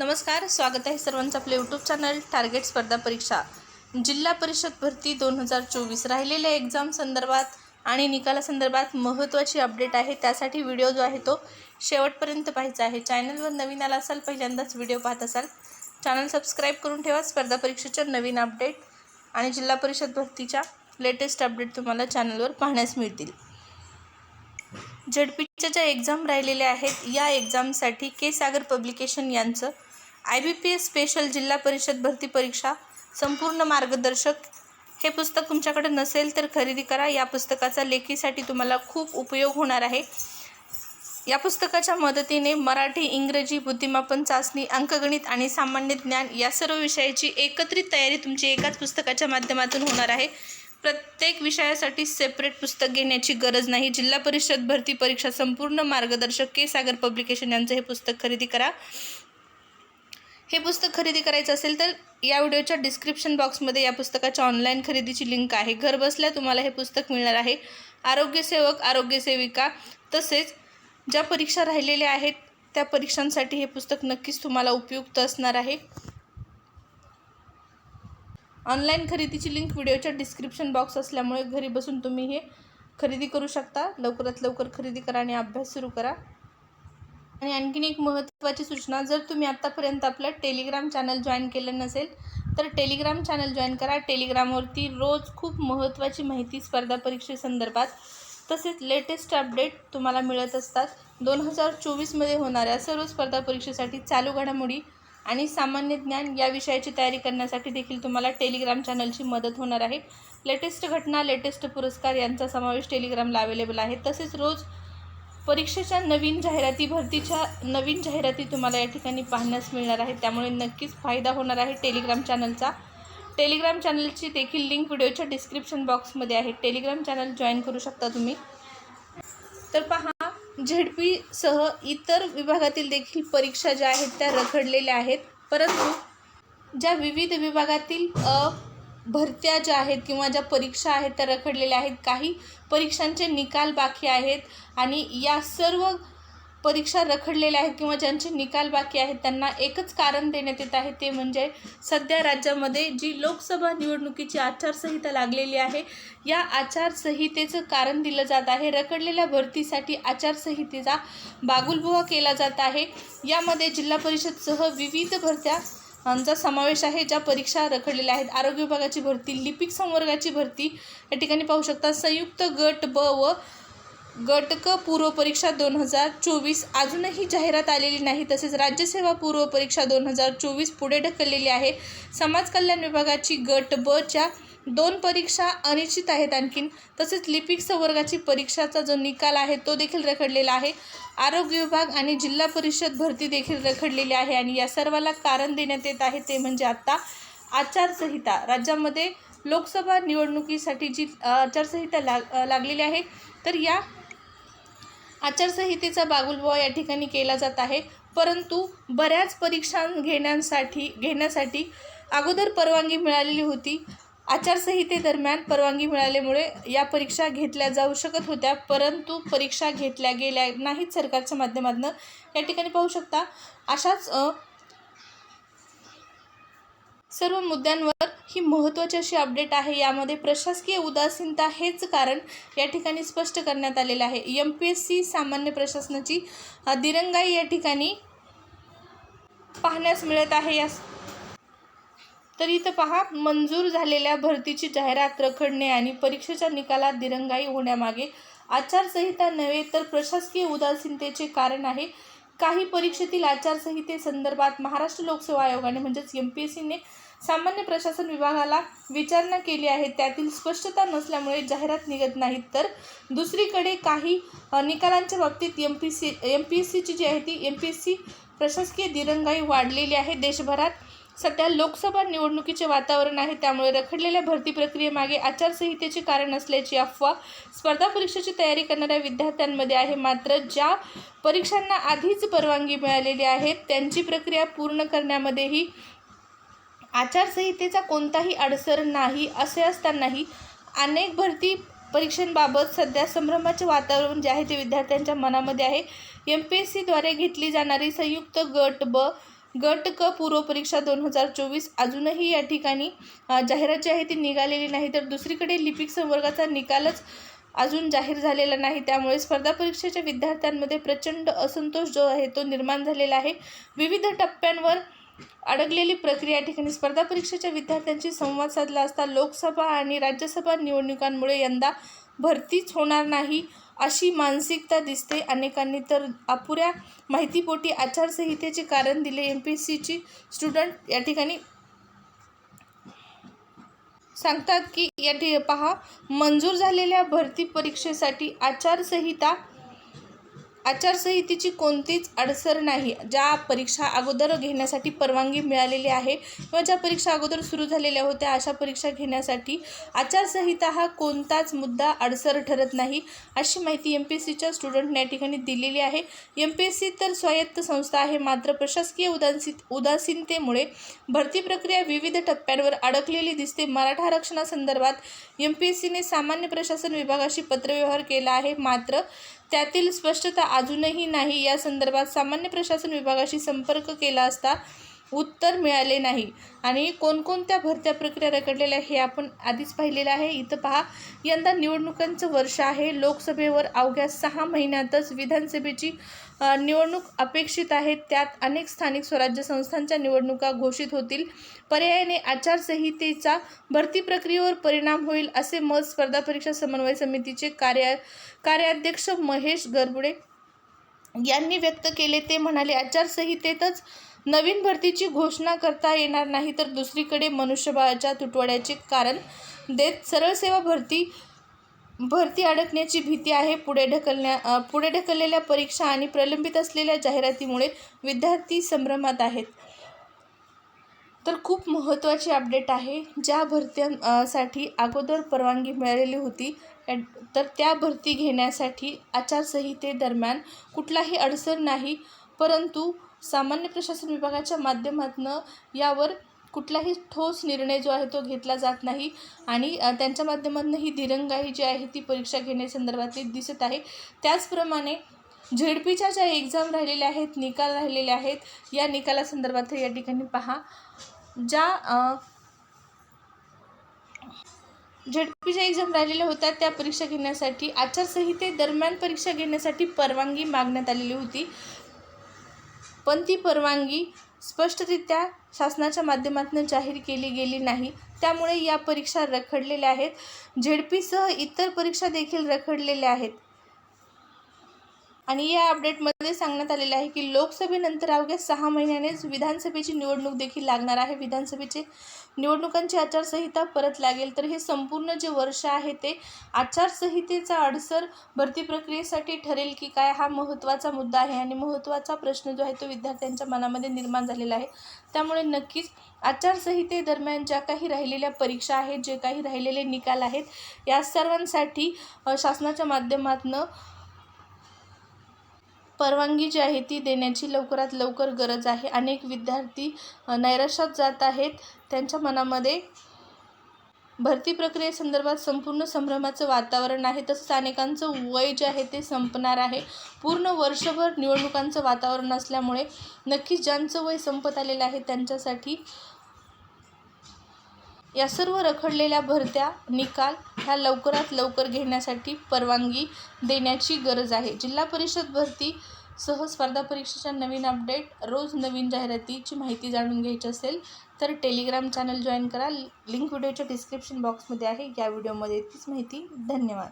नमस्कार, स्वागत आहे सर्वांचं आपल्या यूट्यूब चॅनल टार्गेट स्पर्धा परीक्षा जिल्हा परिषद भरती 2024 राहिलेल्या एक्झाम संदर्भात आणि निकालासंदर्भात महत्त्वाची अपडेट आहे। त्यासाठी व्हिडिओ जो आहे तो शेवटपर्यंत पाहायचा आहे। चॅनलवर नवीन आला असाल, पहिल्यांदाच व्हिडिओ पाहत असाल, चॅनल सबस्क्राईब करून ठेवा। स्पर्धा परीक्षेच्या नवीन अपडेट आणि जिल्हा परिषद भरतीच्या लेटेस्ट अपडेट तुम्हाला चॅनलवर पाहण्यास मिळतील। झेडपीच्या ज्या एक्झाम राहिलेल्या आहेत या एक्झामसाठी के सागर पब्लिकेशन यांचं IBPS स्पेशल जिल्हा परिषद भरती परीक्षा संपूर्ण मार्गदर्शक हे पुस्तक तुमच्याकडे नसेल तर खरेदी करा। या पुस्तकाचा लेखीसाठी तुम्हाला खूप उपयोग होणार आहे। या पुस्तकाच्या मदतीने मराठी, इंग्रजी, बुद्धिमापन चाचणी, अंकगणित आणि सामान्य ज्ञान या सर्व विषयाची एकत्रित तयारी तुमची एकाच पुस्तकाच्या माध्यमातून होणार आहे। प्रत्येक विषयासाठी सेपरेट पुस्तक घेण्याची गरज नाही। जिल्हा परिषद भरती परीक्षा संपूर्ण मार्गदर्शक के सागर पब्लिकेशन यांचं हे पुस्तक खरेदी करा। हे पुस्तक खरेदी करायचं असेल तर या व्हिडिओच्या डिस्क्रिप्शन बॉक्समध्ये या पुस्तकाच्या ऑनलाईन खरेदीची लिंक आहे। घरबसल्या तुम्हाला हे पुस्तक मिळणार आहे। आरोग्य सेवक, आरोग्य सेविका तसेच ज्या परीक्षा राहिलेल्या आहेत त्या परीक्षांसाठी हे पुस्तक नक्कीच तुम्हाला उपयुक्त असणार आहे। ऑनलाईन खरेदीची लिंक व्हिडिओच्या डिस्क्रिप्शन बॉक्स असल्यामुळे घरी बसून तुम्ही हे खरेदी करू शकता। लवकरात लवकर खरेदी करा आणि अभ्यास सुरू करा। आणि आणखीन एक महत्त्वाची सूचना, जर तुम्ही आत्तापर्यंत आपलं टेलिग्राम चॅनल जॉईन केलं नसेल तर टेलिग्राम चॅनल जॉईन करा। टेलिग्रामवरती रोज खूप महत्त्वाची माहिती स्पर्धा परीक्षेसंदर्भात तसेच लेटेस्ट अपडेट तुम्हाला मिळत असतात। 2024मध्ये होणाऱ्या सर्व स्पर्धा परीक्षेसाठी चालू घडामोडी आणि सामान्य ज्ञान या विषयाची तयारी करण्यासाठी देखील तुम्हाला टेलिग्राम चॅनलची मदत होणार आहे। लेटेस्ट घटना, लेटेस्ट पुरस्कार यांचा समावेश टेलिग्रामला अवेलेबल आहे। तसेच रोज परीक्षेच्या नवीन जाहिराती, भरतीच्या नवीन जाहिराती तुम्हाला या ठिकाणी पाहण्यास मिळणार आहे। त्यामुळे नक्कीच फायदा होणार आहे टेलिग्राम चॅनलचा। टेलिग्राम चॅनलची देखील लिंक व्हिडिओच्या डिस्क्रिप्शन बॉक्समध्ये आहे। टेलिग्राम चॅनल जॉईन करू शकता तुम्ही। तर पहा, झेडपीसह इतर विभागातील देखील परीक्षा ज्या आहेत त्या रखडलेल्या आहेत, परंतु ज्या विविध विभागातील भरत्या ज्या आहेत किंवा ज्या परीक्षा आहेत त्या रखडलेल्या आहेत, काही परीक्षांचे निकाल बाकी आहेत आणि या सर्व परीक्षा रखडलेल्या आहेत किंवा ज्यांचे निकाल बाकी आहेत त्यांना एकच कारण देण्यात येत आहे, ते म्हणजे सध्या राज्यामध्ये जी लोकसभा निवडणुकीची आचारसंहिता लागलेली आहे या आचारसंहितेचं कारण दिलं जात आहे। रखडलेल्या भरतीसाठी आचारसंहितेचा बागुलबुवा केला जात आहे। यामध्ये जिल्हा परिषदसह विविध भरत्या चा समावेश आहे ज्या परीक्षा रखडलेल्या आहेत। आरोग्य विभागाची भरती, लिपिक संवर्गाची भरती या ठिकाणी पाहू शकता। संयुक्त गट ब व गट क पूर्व परीक्षा 2024 अजूनही जाहिरात आलेली नाही। तसेच राज्यसेवा पूर्व परीक्षा 2024 पुढे ढकललेली आहे। समाज कल्याण विभागाची गट ब च्या 2 परीक्षा अनिश्चित आहेत आणखीन। तसेच लिपिक संवर्गाची परीक्षाचा जो निकाल आहे तो देखील रखडलेला आहे। आरोग्य विभाग आणि जिल्हा परिषद भरती देखील रखडलेली आहे आणि या सर्वाला कारण देण्यात येत आहे ते म्हणजे आता आचारसंहिता। राज्यामध्ये लोकसभा निवडणुकीसाठी जी आचारसंहिता लागलेली आहे तर या आचारसंहितेचा बागुलबुवा या ठिकाणी केला जात आहे। परंतु बऱ्याच परीक्षा घेण्यासाठी अगोदर परवानगी मिळालेली होती। आचारसंहितेदरम्यान परवानगी मिळाल्यामुळे या परीक्षा घेतल्या जाऊ शकत होत्या, परंतु परीक्षा घेतल्या गेल्या नाहीत सरकारच्या माध्यमातून। या ठिकाणी पाहू शकता अशाच सर्व मुद्द्यांवर ही महत्त्वाची अशी अपडेट आहे। यामध्ये प्रशासकीय उदासीनता हेच कारण या ठिकाणी स्पष्ट करण्यात आलेलं आहे। MPSC सामान्य प्रशासनाची दिरंगाई या ठिकाणी पाहण्यास मिळत आहे। तर इथं पहा, मंजूर झालेल्या भरतीची जाहिरात रखडणे आणि परीक्षेच्या निकालात दिरंगाई होण्यामागे आचारसंहिता नव्हे तर प्रशासकीय उदासीनतेचे कारण आहे। काही परीक्षेतील आचारसंहितेसंदर्भात महाराष्ट्र लोकसेवा आयोगाने म्हणजेच MPSCने सामान्य प्रशासन विभागाला विचारणा केली आहे। त्यातील स्पष्टता नसल्यामुळे जाहिरात निघत नाहीत। तर दुसरीकडे काही निकालांच्या बाबतीत MPSCची जी आहे ती MPSC प्रशासकीय दिरंगाई वाढलेली आहे। देशभरात सध्या लोकसभा निवडणुकीचे वातावरण आहे, त्यामुळे रखडलेल्या भरती प्रक्रियेमागे आचारसंहितेचे कारण असल्याची अफवा स्पर्धा परीक्षेची तयारी करणाऱ्या विद्यार्थ्यांमध्ये आहे। मात्र ज्या परीक्षांना आधीच परवानगी मिळालेली आहे त्यांची प्रक्रिया पूर्ण करण्यामध्येही आचारसंहितेचा कोणताही अडसर नाही। असे असतानाही अनेक भरती परीक्षांबाबत सध्या संभ्रमाचे वातावरण जे आहे ते विद्यार्थ्यांच्या मनामध्ये आहे। MPSCद्वारे घेतली जाणारी संयुक्त गट ब गट क पूर्व परीक्षा 2024 अजूनही या ठिकाणी जाहिरात जी आहे ती निघालेली नाही. तर दुसरीकडे लिपिक संवर्गाचा निकालच अजून जाहीर झालेला नाही. त्यामुळे स्पर्धा परीक्षेच्या विद्यार्थ्यांमध्ये प्रचंड असंतोष जो आहे तो निर्माण झालेला आहे. विविध टप्प्यांवर अडकलेली प्रक्रिया ठिकाणी स्पर्धा परीक्षेच्या विद्यार्थ्यांशी संवाद साधला असता लोकसभा आणि राज्यसभा निवडणुकांमुळे यंदा भरतीच होणार नाही अशी मानसिकता दिसते. अनेकांनी तर अपुऱ्या माहितीपोटी आचारसंहितेचे कारण दिले. MPSCची स्टुडंट या ठिकाणी सांगतात की पहा, मंजूर झालेल्या भरती परीक्षेसाठी आचारसंहितेची कोणतीच अडसर नाही. ज्या परीक्षा अगोदर घेण्यासाठी परवानगी मिळालेली आहे किंवा ज्या परीक्षा अगोदर सुरू झालेल्या होत्या अशा परीक्षा घेण्यासाठी आचारसंहिता हा कोणताच मुद्दा अडसर ठरत नाही अशी माहिती MPSCच्या स्टुडंटने या ठिकाणी दिलेली आहे. MPSC तर स्वायत्त संस्था आहे, मात्र प्रशासकीय उदासीनतेमुळे भरती प्रक्रिया विविध टप्प्यांवर अडकलेली दिसते. मराठा आरक्षणासंदर्भात MPSCने सामान्य प्रशासन विभागाशी पत्रव्यवहार केला आहे, मात्र त्यातील स्पष्टता अजूनही नाही. या संदर्भात सामान्य प्रशासन विभागाशी संपर्क केला असता उत्तर मिळाले नाही. आणि कोणकोणत्या भरत्या प्रक्रिया रखडलेल्या हे आपण आधीच पाहिलेलं आहे. इथं पहा, यंदा निवडणुकांचं वर्ष आहे. लोकसभेवर अवघ्या 6 महिन्यातच विधानसभेची निवडणूक अपेक्षित आहे. त्यात अनेक स्थानिक स्वराज्य संस्थांच्या निवडणुका घोषित होतील. पर्यायाने आचारसंहितेचा भरती प्रक्रियेवर परिणाम होईल असे मत स्पर्धा परीक्षा समन्वय समितीचे कार्याध्यक्ष महेश गरबुडे यांनी व्यक्त केले. ते म्हणाले, आचारसंहितेतच नवीन भरतीची घोषणा करता येणार नाही, तर दुसरीकडे मनुष्यबळाच्या तुटवड्याचे कारण देत सरळ सेवा भरती अडकण्याची भीती आहे. पुढे ढकललेल्या परीक्षा आणि प्रलंबित असलेल्या जाहिरातीमुळे विद्यार्थी संभ्रमात आहेत. तर खूप महत्त्वाची अपडेट आहे. ज्या भरत्यांसाठी अगोदर परवानगी मिळालेली होती तर त्या भरती घेण्यासाठी आचारसंहितेदरम्यान कुठलाही अडसर नाही, परंतु सामान्य प्रशासन विभागाच्या माध्यमातून यावर कुठलाही ठोस निर्णय जो आहे तो घेतला जात नाही आणि त्यांच्या माध्यमातून ही दिरंगाई जी आहे ती परीक्षा घेण्यासंदर्भातली दिसत आहे. त्याचप्रमाणे झेडपीच्या ज्या एक्झाम राहिलेल्या आहेत, निकाल राहिलेले आहेत, या निकालासंदर्भात या ठिकाणी पहा, ज्या झेडपीच्या एक्झाम राहिलेल्या होत्या त्या परीक्षा घेण्यासाठी आचारसंहितेदरम्यान परीक्षा घेण्यासाठी परवानगी मागण्यात आलेली होती, पण ती परवानगी स्पष्टरित्या शासनाच्या माध्यमातून जाहीर केली गेली नाही. त्यामुळे या परीक्षा रखडलेल्या आहेत. झेडपीसह इतर परीक्षा देखील रखडलेल्या आहेत. आणि या अपडेटमध्ये सांगण्यात आलेले आहे की लोकसभेनंतर अवघ्या 6 महिन्यानेच विधानसभेची निवडणूक देखील लागणार आहे. विधानसभेचे निवडणुकांची आचारसंहिता परत लागेल. तर हे संपूर्ण जे वर्ष आहे ते आचारसंहितेचा अडसर भरती प्रक्रियेसाठी ठरेल की काय, हा महत्त्वाचा मुद्दा आहे आणि महत्त्वाचा प्रश्न जो आहे तो विद्यार्थ्यांच्या मनामध्ये निर्माण झालेला आहे. त्यामुळे नक्कीच आचारसंहितेदरम्यान ज्या काही राहिलेल्या परीक्षा आहेत, जे काही राहिलेले निकाल आहेत, या सर्वांसाठी शासनाच्या माध्यमातून परवानगी जी आहे ती देण्याची लवकरात लवकर गरज आहे. अनेक विद्यार्थी नैराश्यात जात आहेत. त्यांच्या मनामध्ये भरती प्रक्रियेसंदर्भात संपूर्ण संभ्रमाचं वातावरण आहे. तसंच अनेकांचं वय जे आहे ते संपणार आहे. पूर्ण वर्षभर निवडणुकांचं वातावरण असल्यामुळे नक्कीच ज्यांचं वय संपत आलेलं आहे त्यांच्यासाठी या सर्व रखडलेल्या भरत्या निकाल ह्या लवकरात लवकर घेण्यासाठी परवानगी देण्याची गरज आहे. जिल्हा परिषद भरती सह स्पर्धा परीक्षेच्या नवीन अपडेट, रोज नवीन जाहिरातीची माहिती जाणून घ्यायची असेल तर टेलिग्राम चॅनल जॉईन करा. लिंक व्हिडिओच्या डिस्क्रिप्शन बॉक्समध्ये आहे. या व्हिडिओमध्ये इतकीच माहिती. धन्यवाद.